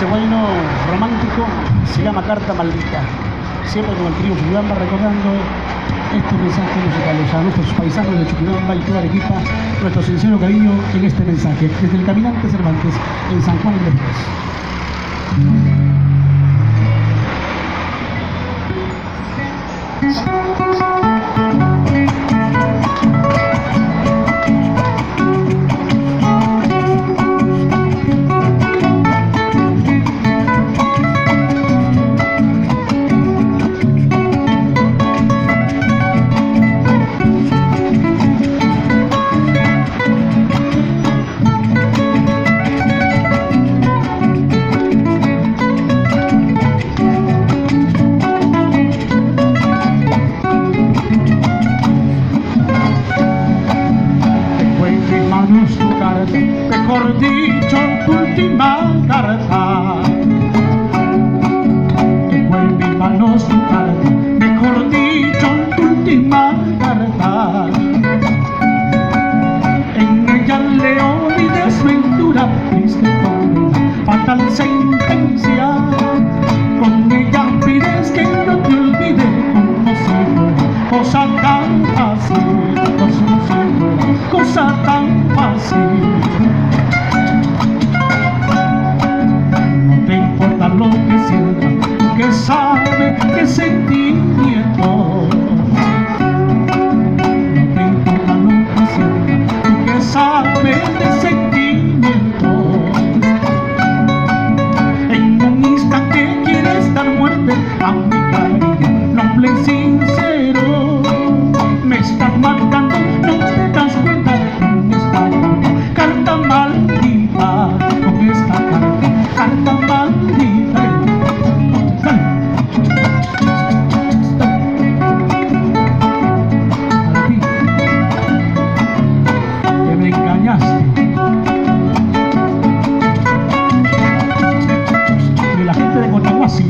Ese guayno romántico se llama Carta Maldita. Siempre con el trío Chuquibamba recordando este mensaje musical. O sea, a nuestros paisanos de Chuquibamba y toda Arequipa, nuestro sincero cariño en este mensaje. Desde el Caminante Cervantes, en San Juan de mejor dicho, tu última carta. Tengo en mis manos tu carta, mejor dicho, tu última carta. En ella leo mi desventura, triste condena, fatal sentencia. Con ella pides que no te olvide como si fuera cosa tan fácil, como si fuera cosa tan fácil. Lo que sienta, que sabe que sentimiento. No te importa lo que sienta, que sabe de sentimiento. En un instante quieres dar muerte a mi cariño noble y sincero. Me estás matando, no te das cuenta con esta carta maldita, con esta carta maldita. De la gente de Cotahuasi.